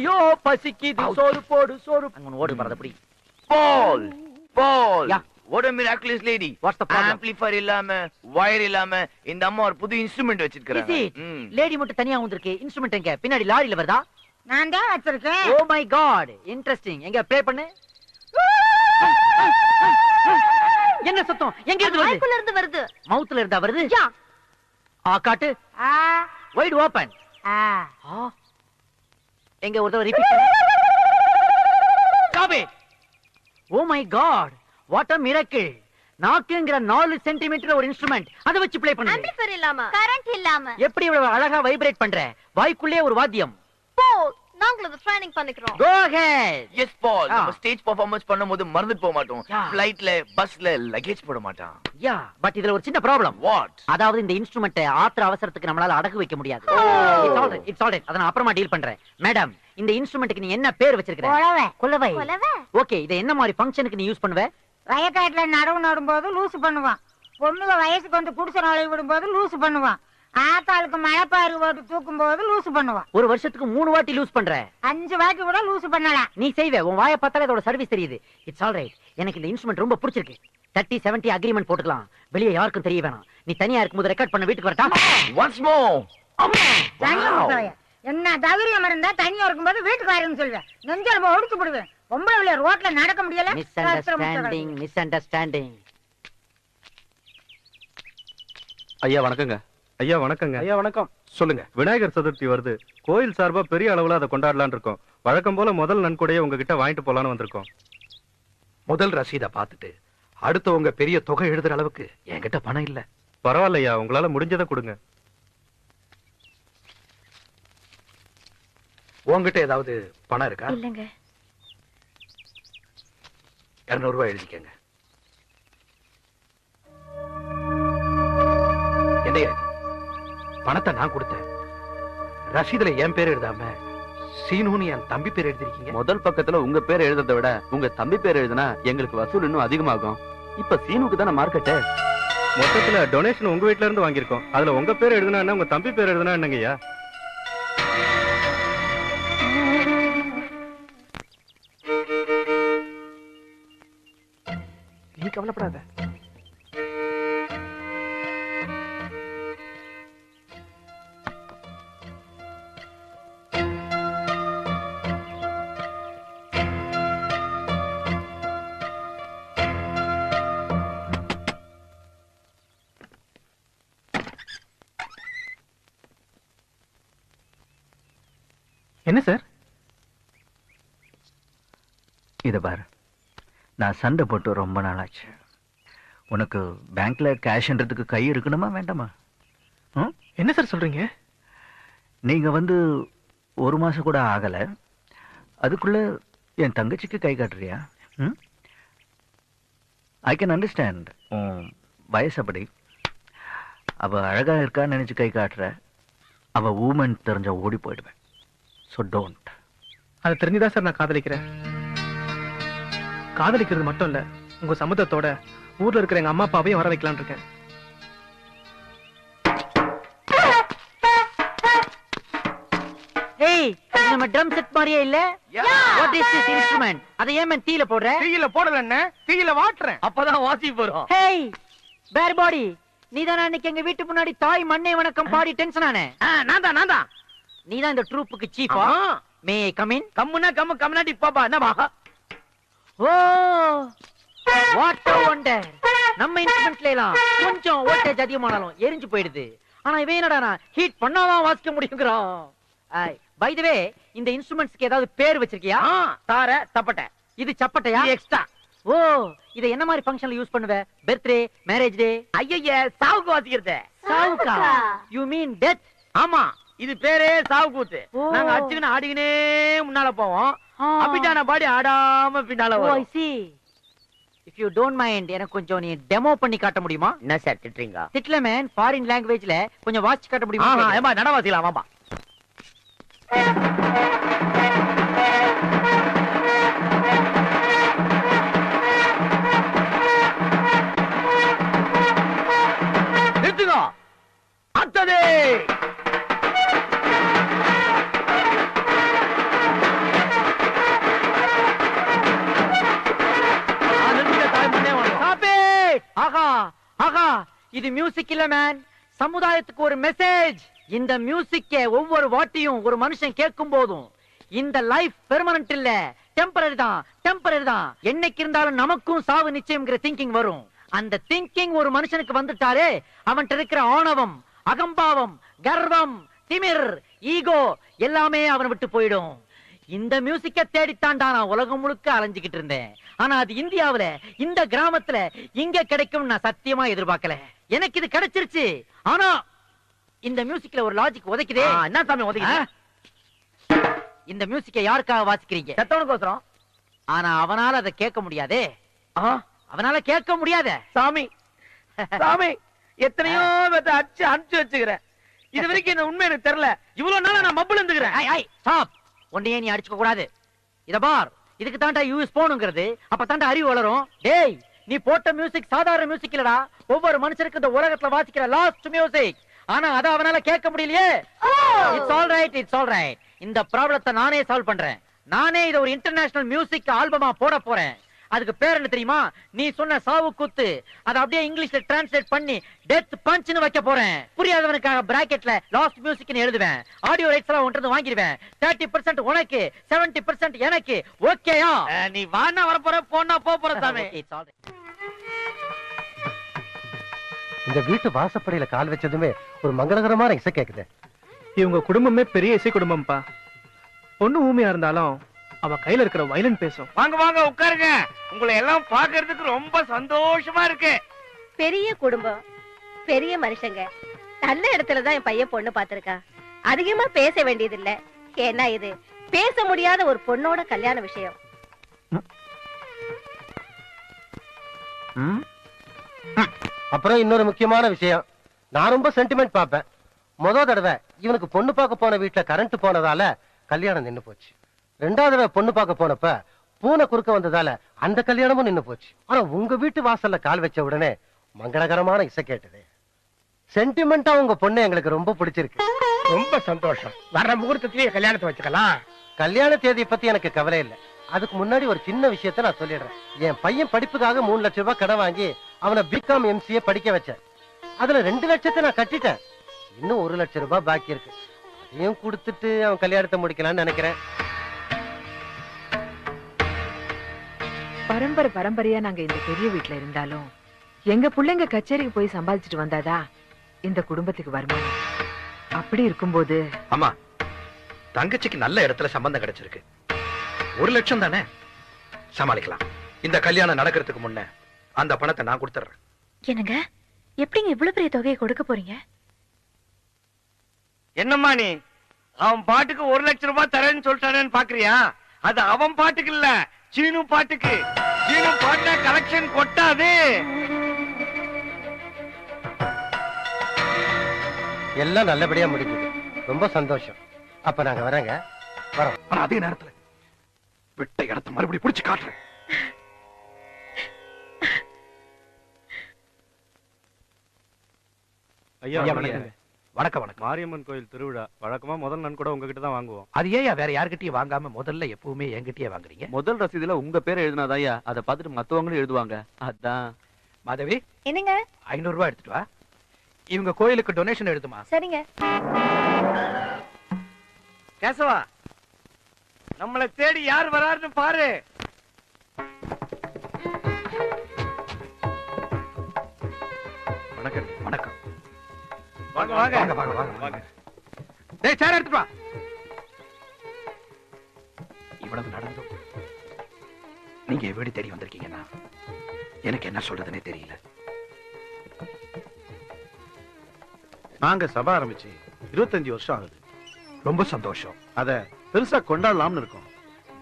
ஐயோ பசிக்குது, சோறு போடு சோறு. அங்க ஓடு பறத புடி. Paul, Paul. Yeah. What a miraculous lady. What's the problem? Amplifier இல்லாம, wire இல்லாம இந்த அம்மா ஒரு புது இன்ஸ்ட்ருமென்ட் வச்சிருக்காங்க. லேடி மட்டும் தனியா வந்திருக்கு. இன்ஸ்ட்ருமென்ட் எங்க? பின்னாடி லாரில வருதா? நான் தான் வச்சிருக்கேன். Oh my god, interesting. எங்க ப்ளே பண்ணு. என்ன சத்தம்? எங்க இருந்து வருது? வாய்க்குள்ள இருந்து வருது. மவுத்ல இருந்தா வருது? யா. காட்டு. Wide open. எங்க ஒருத்தர் ரிப்பீட் பண்ணு. Stop it. Oh my god, what a miracle. நாக்குங்கற 4 சென்டிமீட்டர் ஒரு இன்ஸ்ட்ருமென்ட். அத வச்சு ப்ளே பண்ணு. ஆம்பிளிஃபையர் இல்லாம, கரண்ட் இல்லாம. எப்படி இவ்வளவு அழகா வைப்ரேட் பண்ற? வாய்க்குள்ளே ஒரு வாத்தியம். போ, நாங்களும் ட்ரைனிங் பண்ணிக்கிறோம். Go ahead. Yes, Paul. நம்ம ஸ்டேஜ் பெர்ஃபார்மன்ஸ் பண்ணும்போது மறந்துட்டு போக மாட்டோம். ஃளைட்ல, பஸ்ல லக்கேஜ் போட மாட்டோம். யா, பட் இதுல ஒரு சின்ன ப்ராப்ளம். What? அதாவது இந்த இன்ஸ்ட்ருமென்ட் ஆத்திர அவசரத்துக்கு நம்மளால அடகு வைக்க முடியாது. It's alright. அத நான் அப்புறமா டீல் பண்றேன். மேடம், இந்த இன்ஸ்ட்ருமென்ட்க்கு நீ என்ன பேர் வச்சிருக்க? கொலவை. கொலவை. கொலவை. ஓகே, இத என்ன மாதிரி ஃபங்க்ஷனுக்கு நீ யூஸ் பண்ணுவ? வயக்காட்டுல நடவு நடும்போது லூசு பண்ணுவான். பொண்ணுங்க வயசுக்கு வந்து குடிசை நுழைய விடும்போது லூசு பண்ணுவான். ஆத்தாளுக்கு மழைப்பாரு போட்டு தூக்கும் போது லூசு பண்ணுவான். ஒரு வருஷத்துக்கு 3 வாட்டி லூஸ் பண்ற. 5 வாட்டி கூட லூசு பண்ணலாம். நீ செய்வே. உன் வாயை பார்த்தாலே அதோட சர்வீஸ் தெரியுது. It's alright. எனக்கு இந்த இன்ஸ்ட்ருமென்ட் ரொம்ப பிடிச்சிருக்கு. 30-70 அக்ரிமெண்ட் போட்டுக்கலாம். வெளியே யாருக்கும் தெரிய வேணாம். நீ தனியா இருக்கும்போது ரெக்கார்ட் பண்ண வீட்டுக்கு வரட்டா? Once more. என்ன தைரியம் இருந்தா தனியா இருக்கும்போது வீட்டுக்கு வரேன்னு சொல்லுவேன். நெஞ்சல் ஒடுத்து போடுவேன். பொம்பளை ரோட்ல நடக்க முடியல. Miss understanding. ஐயா வணக்கங்க. ஐயா வணக்கங்க. ஐயா வணக்கம். சொல்லுங்க. விநாயகர் சதுர்த்தி வருது. கோயில் சார்பா பெரிய அளவுல அதை கொண்டாடலாம்னு இருக்கோம். வழக்கம் போல முதல் நன்கொடையை உங்ககிட்ட வாங்கிட்டு போலான்னு வந்திருக்கோம். முதல் ரசீதை பார்த்துட்டு அடுத்தவங்க பெரிய தொகை எழுதுற அளவுக்கு என்கிட்ட பணம் இல்ல. பரவாயில்லையா, உங்களால முடிஞ்சதை கொடுங்க. உங்ககிட்ட ஏதாவது பணம் இருக்கா? இல்லங்க. 200 ரூபாய் எழுதிக்கங்க. என்னையா பணத்தை நான் கொடுத்தேன். ரசீதுல என் பேர் எழுதாம சீனுன்னு என் தம்பி பேர் எழுதிருக்கீங்க. முதல் பக்கத்துல உங்க பேர் எழுதுறதை விட உங்க தம்பி பேர் எழுதுனா எங்களுக்கு வசூல் இன்னும் அதிகமாகும். இப்ப சீனுக்கு தானே மார்க்கெட்டு. மொத்தத்துல டொனேஷன் உங்க வீட்ல இருந்து வாங்கியிருக்கோம். அதுல உங்க பேர் எழுதுனா என்ன, உங்க தம்பி பேர் எழுதுனா என்னங்கய்யா? நீ கவலைப்படாத. என்ன சார்? இத பாரு, நான் சண்டை போட்டு ரொம்ப நாளாச்சு. உனக்கு பேங்க்ல கேஷ்ன்றதுக்கு கை இருக்கணுமா வேண்டாமா? என்ன சார் சொல்றீங்க? நீங்க வந்து 1 மாசம் கூட ஆகல, அதுக்குள்ள என் தங்கச்சிக்கு கை காட்டுறியா? I can understand. வயசு அப்படி. அவ அழகா இருக்கான்னு நினைச்சு கை காட்டுற. அவ ஊமன் தெரிஞ்ச ஓடி போயிடுவேன். So don't. அதை தெரிஞ்சுதான் சார் நான் காதலிக்கிறேன். காதலிக்கிறது மட்டும் இல்ல, உங்க சம்மதத்தோட ஊர்ல இருக்கிற எங்க அம்மா அப்பாவையும் வர வைக்கலான் இருக்கேன். ஏய், இது நம்ம ட்ரம் செட் மாதிரியே இல்ல? What is this instrument? அதை ஏன் தீயில போடுற? தீயில போடல என்ன, தீயில வாட்டுறேன். அப்பதான் வாசி போறோம். ஹேய் பேர் பாடி, நீதானா அன்னைக்கு எங்க வீட்டு முன்னாடி தாய் மண்ணே வணக்கம் பாடி டென்ஷன் ஆனே? நான் தான். நீதான் இந்த ட்ரூப்புக்கு சீஃபா? மே ஐ கம் இன்? கம்முனா கம்முனாடி பாப்பா. என்னமா? Oh what a wonder. நம்ம இன்ஸ்ட்ருமென்ட்ல எல்லாம் கொஞ்சம் வோல்டேஜ் அதிகமானாலும் எரிஞ்சு போயிடுது. ஆனா இவன் என்னடா ஹீட் பண்ணாதான் வாசிக்க முடியுங்கிறான். பை தி வே, இந்த இன்ஸ்ட்ருமெண்ட்ஸ்க்கு ஏதாவது பேர் வச்சிருக்கியா? தார தப்பட்ட. இது சப்பட்டையா? எக்ஸ்ட்ரா. ஓ, இத என்ன மாதிரி ஃபங்க்ஷன்ல யூஸ் பண்ணுவ? Birthday, marriage day? ஐயய்ய, சாவுக்கு வாசிக்கிறது. சாவுக்கா? You mean death? ஆமா, இது பேரே சாவு கூத்து. நாங்க அடிச்சுக்கின்னு ஆடிக்கினே முன்னால போவோம். அப்பிட்டான பாடி ஆடாம பின்னால ஓ, ஐ வரும். see. If you don't mind, எனக்கு கொஞ்சம் நீ டெமோ பண்ணி காட்ட முடியுமா? என்ன சார் திட்டுறீங்க? திட்ல மேன், ஃபாரின் லாங்குவேஜ்ல கொஞ்சம் வாட்ச் காட்ட முடியுமா? ஏமா நடவாசிக்கலாம் வாப்பா. நிறுத்துங்க. அடுத்தது இது மியூசிக் இல்ல மேன், சமுதாயத்துக்கு ஒரு மெசேஜ். இந்த மியூசிக்க ஒவ்வொரு வாட்டியும் ஒரு மனுஷன் கேட்கும் போதும் இந்த லைஃப் பெர்மனன்ட் இல்ல, டெம்பரரி தான், டெம்பரரி தான். என்னைக்கு இருந்தாலும் நமக்கும் சாவு நிச்சயம்ங்கிற திங்கிங் வரும். அந்த திங்கிங் ஒரு மனுஷனுக்கு வந்துட்டாலே அவன்கிட்ட இருக்கிற ஆணவம், அகம்பாவம், கர்வம், திமிர், ஈகோ எல்லாமே அவனை விட்டு போயிடும். இந்த மியூசிக்க தேடித்தாண்டா நான் உலகம் முழுக்க அலைஞ்சுக்கிட்டு இருந்தேன். ஆனா அது இந்தியாவுல இந்த கிராமத்துல இங்க கிடைக்கும் நான் சத்தியமா எதிர்பார்க்கல. எனக்கு இது கிடைச்சிருச்சு. ஆனா இந்த மியூசிக்ல ஒரு லாஜிக் உதைக்குதே. என்ன சாமி உதைக்குது? இந்த மியூசிக்க யாருக்காக வாசிக்கிறீங்க? செத்தவனுக்கோசரம். ஆனா அவனால அதை கேட்க முடியாதே. அவனால கேட்க முடியாத. சாமி சாமி எத்தனையோ பேத்தை அடிச்சு அனுப்பிச்சு வச்சுக்கிறேன். இது வரைக்கும் இந்த உண்மை எனக்கு தெரியல. இவ்வளவு நாளா நான் மப்புல இருந்துக்கிறேன். ஸ்டாப். உன்னையே நீ அடிச்சுக்க கூடாது. இத பார், இதுக்கு தாண்டா யூஎஸ் போனுங்கிறது. அப்ப தாண்டா அறிவு வளரும். டேய், நீ போட்ட மியூசிக் சாதாரண மியூசிக் இல்லடா. ஒவ்வொரு மனுஷனுக்கு இந்த உலகத்துல வாசிக்கிற லாஸ்ட் மியூசிக். ஆனா அத அவனால கேட்க முடியலையே. It's all right, it's all right. இந்த ப்ராப்ளத்தை நானே சால்வ் பண்றேன். நானே இத ஒரு இன்டர்நேஷனல் மியூசிக் ஆல்பமா போட போறேன். அதுக்கு பேர் என்ன தெரியுமா? நீ சொன்ன சாவு கூத்து. அத அப்படியே இங்கிலீஷ்ல டிரான்ஸ்லேட் பண்ணி டெத் பஞ்ச்னு வைக்க போறேன். புரியாதவனுக்காக பிராக்கெட்ல லாஸ்ட் மியூசிக்னு எழுதுவேன். ஆடியோ ரைட்ஸ் எல்லாம் ஒன்று வாங்கிடுவேன். 30% உனக்கு, 70% எனக்கு. ஓகேயா? நீ வானா வர போற, போனா போற சாமி. இந்த வீட்டு வாசப்படியில கால் வச்சதுமே ஒரு மங்களகரமான இசை கேக்குது. இவங்க குடும்பமே பெரிய இசை குடும்பம்ப்பா. பொண்ணு ஊமையா இருந்தாலும் அவ கையில இருக்கிற வயலின் பேசும். வாங்க வாங்க உட்காருங்க. உங்களை எல்லாம் பாக்குறதுக்கு ரொம்ப சந்தோஷமா இருக்கு. பெரிய குடும்பம், பெரிய மனுஷங்க. நல்ல இடத்துலதான் என் பையன் பொண்ணு பாத்திருக்கா. அதிகமா பேச வேண்டியது இல்ல. ஏன்னா இது பேச முடியாத ஒரு பொண்ணோட கல்யாண விஷயம். அப்புறம் இன்னொரு முக்கியமான விஷயம், நான் ரொம்ப சென்டிமெண்ட் பாப்பேன். முதல் தடவை இவனுக்கு பொண்ணு பார்க்க போன வீட்டுல கரண்ட் போனதால கல்யாணம் நின்னு போச்சு. ரெண்டாவது தடவை பொண்ணு பார்க்க போனப்ப பூனை குறுக்க வந்ததால அந்த கல்யாணமும் நின்னு போச்சு. ஆனா உங்க வீட்டு வாசல்ல கால் வச்ச உடனே மங்களகரமான இசை கேட்டது. சென்டிமெண்டா உங்க பொண்ணு எங்களுக்கு ரொம்ப பிடிச்சிருக்கு. ரொம்ப சந்தோஷம். வர்ற முகூர்த்தத்திலேயே கல்யாணத்தை வச்சுக்கலாம். கல்யாண தேதியை பத்தி எனக்கு கவலை இல்லை. அதுக்கு முன்னாடி ஒரு சின்ன விஷயத்த நான் சொல்லிடுறேன். என் பையன் படிப்புக்காக 3 லட்சம் ரூபாய் கடன் வாங்கி அவனை பிகாம் MCA படிக்க வச்சேன். அதுல 2 லட்சத்தை நான் கட்டிட்டேன். இன்னும் 1 லட்சம் ரூபாய் பாக்கி இருக்கு. அதையும் கொடுத்துட்டு அவன் கல்யாணத்தை முடிக்கலாம்னு நினைக்கிறேன். பரம்பரையா நாங்க இந்த பெரிய வீட்டுல இருந்தாலும் எங்க பிள்ளைங்க கச்சேரிக்கு போய் சம்பாதிச்சுட்டு வந்தாதா இந்த குடும்பத்துக்கு வருமானம். அப்படி இருக்கும்போது அம்மா, தங்கச்சிக்கு நல்ல இடத்துல சம்பந்தம் கிடைச்சிருக்கு. 1 லட்சம் தானே, சமாளிக்கலாம். இந்த கல்யாணம் நடக்கிறதுக்கு முன்ன அந்த பணத்தை நான் கொடுத்துறேன். என்னங்க, எப்படிங்க இவ்வளவு பெரிய தொகையை கொடுக்க போறீங்க? என்னம்மா நீ அவன் பாட்டுக்கு 1 லட்சம் ரூபாய் தரேன்னு சொல்லிட்டானேன்னு பாக்குறியா? அது அவன் பாட்டுக்கு இல்ல, சீனு பாட்டுக்கு. சீனு பாட்டா கலெக்ஷன் கொட்டாது. எல்லாம் நல்லபடியா முடிக்குது. ரொம்ப சந்தோஷம். அப்ப நாங்க வரேங்க. வரோம். ஆனா அதே நேரத்துல விட்ட இடத்தை மறுபடியும் பிடிச்சு காட்டுறேன். ஐயா வணக்கம். வணக்கம் வணக்கம். மாரியம்மன் கோயில் திருவிழா வழக்கமா முதல் நன் கூட உங்ககிட்ட தான் வாங்குவோம். அது ஏன் வேற யார்கிட்டயும் வாங்காம முதல்ல எப்பவுமே என்கிட்டயே வாங்குறீங்க? முதல் ரசீதுல உங்க பேர் எழுதினாதாயா, அதை பார்த்துட்டு மத்தவங்களும் எழுதுவாங்க. அதான். மாதவி, என்னங்க? 500 ரூபாய் எடுத்துட்டு வா. இவங்க கோயிலுக்கு டொனேஷன் எடுத்துமா. சரிங்க. கேசவா, நம்மளை தேடி யார் வராருன்னு பாரு. வணக்கம். வணக்கம். வாங்க வாங்க வாங்க வாங்க வாங்க வாங்க. டேய், சேர் எடுத்துட்டு வா. இவ்வளவு நடந்தும் நீங்க எப்படி தேடி வந்திருக்கீங்கன்னா எனக்கு என்ன சொல்றதுன்னே தெரியல. நாங்க சபை ஆரம்பிச்சு 25 வருஷம் ஆகுது. ரொம்ப சந்தோஷம். அத பெருசா கொண்டாடலாம்னு இருக்கோம்.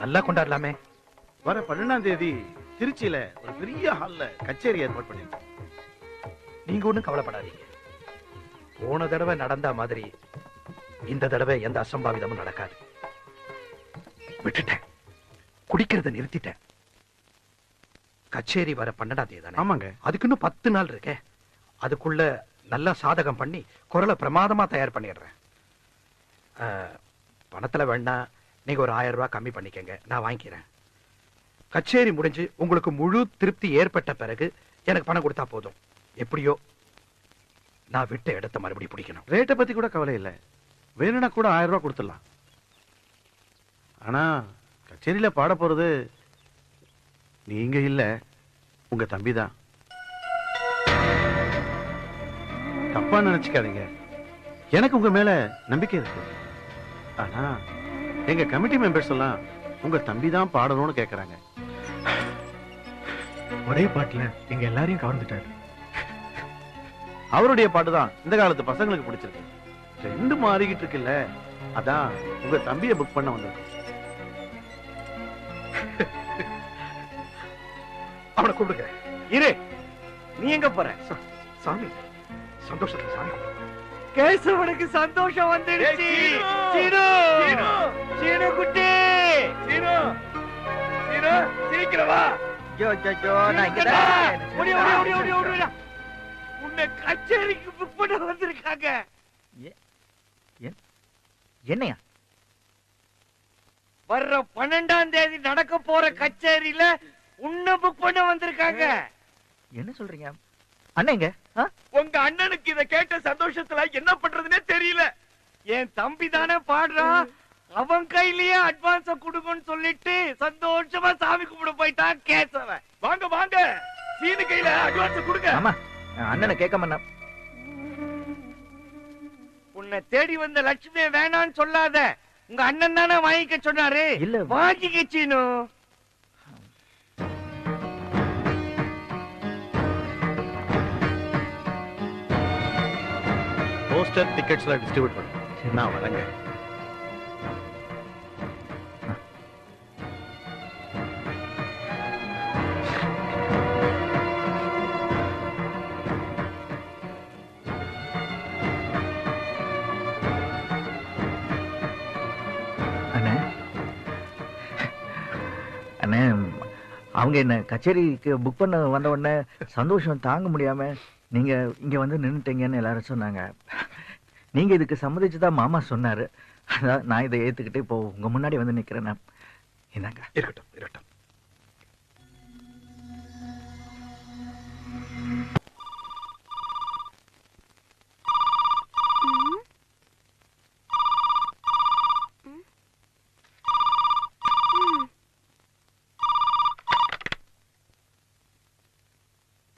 நல்லா கொண்டாடலாமே. வர 12ஆம் தேதி திருச்சியில ஒரு பெரிய ஹால்ல கச்சேரி ஏற்பாடு பண்ணிருக்கோம். நீங்க ஒண்ணும் கவலைப்படாதீங்க. போன தடவை நடந்த மாதிரி இந்த தடவை எந்த அசம்பாவிதமும் நடக்காது. விட்டுட்டேன், குடிக்கிறத நிறுத்திட்டேன். கச்சேரி வர 12ஆம் தேதி தானே? ஆமாங்க. அதுக்கு இன்னும் 10 நாள் இருக்கே. அதுக்குள்ள நல்லா சாதகம் பண்ணி குரலை பிரமாதமா தயார் பண்ணிடுறேன். பணத்துல வேணா நீங்க ஒரு 1000 ரூபாய் கம்மி பண்ணிக்கங்க, நான் வாங்கிக்கிறேன். கச்சேரி முடிஞ்சு உங்களுக்கு முழு திருப்தி ஏற்பட்ட பிறகு எனக்கு பணம் கொடுத்தா போதும். எப்படியோ நான் விட்ட இடத்த மறுபடியும் பிடிக்கணும். ரேட்டை பத்தி கூட கவலை இல்லை, வேணும்னா கூட 1000 ரூபாய் கொடுத்துடலாம். ஆனா கச்சேரியில பாட போறது நீங்க இல்ல, உங்க தம்பி தான். தப்பா நினைச்சுக்காதீங்க, எனக்கு உங்க மேல நம்பிக்கை இருக்கு. ஆனா எங்க கமிட்டி மெம்பர்ஸ் எல்லாம் உங்க தம்பி தான் பாடணும்னு கேக்குறாங்க. ஒரே பாட்டுல எங்க எல்லாரையும் கவர்ந்துட்டாரு. அவருடைய பாட்டு தான் இந்த காலத்து பசங்களுக்கு பிடிச்சிருக்கு. 2 மாறிக்கிட்டு இருக்குல்ல, அதான் உங்க தம்பியை புக் பண்ண வந்திருக்கோம். அவனை கூப்பிடுங்க. இரு, நீ எங்க போற? சாமி சந்தோஷத்துல சாமி கூப்பிடுங்க. கேசவனுக்கு சந்தோஷம் வந்துடுச்சு. சீனு, சீனு குட்டி, சீனு, சீனு சீக்கிரம் வா. உன்னை கச்சேரிக்கு புக் பண்ண வந்திருக்காங்க. என்னையா? வர்ற 12ஆம் தேதி நடக்க போற கச்சேரியில உன்னை புக் பண்ண வந்திருக்காங்க. என்ன சொல்றீங்க அண்ணங்க? உங்க அண்ணனுக்கு இத கேட்ட சந்தோஷத்துல என்ன பண்றதுன்னே தெரியல. என் தம்பி தானே பாடுறான், அவன் கையிலேயே அட்வான்ஸ கொடுங்கன்னு சொல்லிட்டு சந்தோஷமா சாமி கும்பிட போயிட்டான் கேசவன். வாங்க வாங்க, சீனு கையில அட்வான்ஸ் கொடுங்க. ஆமா, அண்ணனை கேட்க மாட்டேன். உன்னை தேடி வந்த லட்சுமியை வேணான்னு சொல்லாத, உங்க அண்ணன் தானே வாங்கிக்க சொன்னாரு. இல்ல, வாங்கிக்க சீனு. போஸ்டர் டிக்கெட்ஸ்லாம் டிஸ்ட்ரிபியூட் பண்ணுங்க. நான் வரேங்க. அண்ணே, அண்ணே, அவங்க என்ன கச்சேரிக்கு புக் பண்ண வந்த உடனே சந்தோஷம் தாங்க முடியாம நீங்க இங்க வந்து நின்னுட்டீங்கன்னு எல்லாரும் சொன்னாங்க. நீங்க இதுக்கு சம்மதிச்சுதான் மாமா சொன்னாரு. அதான் நான் இதை ஏத்துக்கிட்டு இப்போ உங்க முன்னாடி வந்து நிக்கிறேன். இந்தாங்க. இருக்கட்டும் இருக்கட்டும்.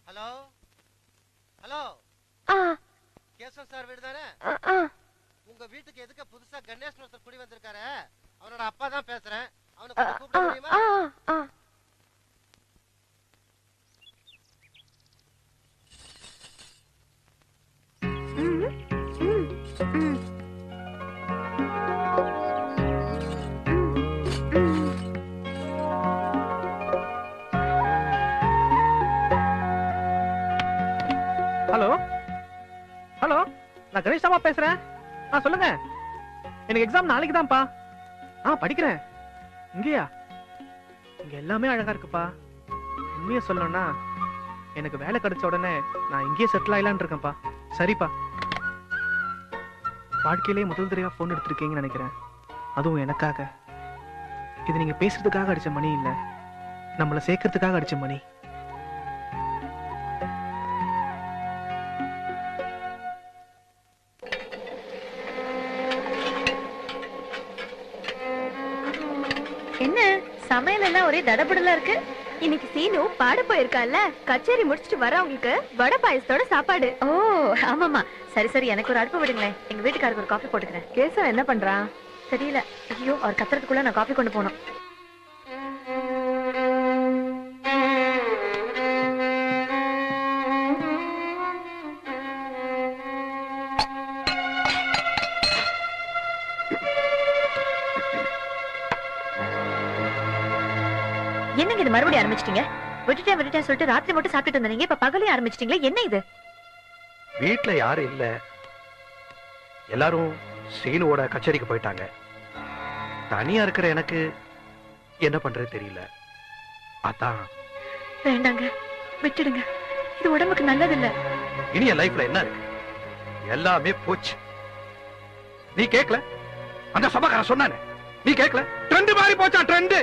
ஹலோ ஹலோ, கேசவ் சார் வீடு தானே? உங்க வீட்டுக்கு எதுக்கு புதுசா கணேஷ் ஒருத்தர் குடி வந்திருக்காரு, அவனோட அப்பா தான் பேசுறேன். அவனை கொஞ்சம் கூப்பிட முடியுமா? ஹலோ ஹலோ, நான் கணேஷ் தாமா பேசுறேன். சொல்லுங்க. எனக்கு எக்ஸாம் நாளைக்கு தான்ப்பா. படிக்கிறேன். இங்கேயா? இங்க எல்லாமே அழகா இருக்குப்பா. உண்மையை சொல்லணும்னா எனக்கு வேலை கிடைச்ச உடனே நான் இங்கேயே செட்டில் ஆயிலான்னு இருக்கேன்ப்பா. சரிப்பா. வாழ்க்கையிலே முதல் தடவையா போன் எடுத்திருக்கீங்கன்னு நினைக்கிறேன், அதுவும் எனக்காக. இது நீங்க பேசுறதுக்காக அடிச்ச மணி இல்ல, நம்மளை சேர்க்கறதுக்காக அடிச்ச மணி. என்ன சமையல் எல்லாம் ஒரே தடபடலா இருக்கு? இன்னைக்கு சீனு பாட போயிருக்கால, கச்சேரி முடிச்சிட்டு வரவங்களுக்கு வடை பாயசத்தோட சாப்பாடு. ஓ ஆமாமா, சரி சரி, எனக்கு ஒரு அடுப்பு விடுங்களேன். எங்க வீட்டுக்காருக்கு ஒரு காஃபி போட்டுக்கிறேன். கேசவன் என்ன பண்றான் தெரியல. ஐயோ, அவர் கத்துறதுக்குள்ள நான் காஃபி கொண்டு போனோம். என்னங்க இது மறுபடியும் ஆரம்பிச்சிட்டீங்க? விட்டுட்டேன் சொல்லிட்டு ராத்திரி மட்டும் சாப்பிட்டு வந்தீங்க, இப்ப பகலே ஆரம்பிச்சிட்டீங்களா? என்ன இது? வீட்டுல யாரும் இல்ல, எல்லாரும் சீனுவோட கச்சேரிக்கு போயிட்டாங்க. தனியா இருக்கிற எனக்கு என்ன பண்றது தெரியல. அதான். வேண்டாங்க, விட்டுடுங்க. இது உடம்புக்கு நல்லது இல்ல. இனி என் லைஃப்ல என்ன இருக்கு? எல்லாமே போச்சு. நீ கேட்கல? அந்த சபாக்காரன் சொன்னானே, நீ கேட்கல? ட்ரெண்ட் மாறி போச்சா? ட்ரெண்ட்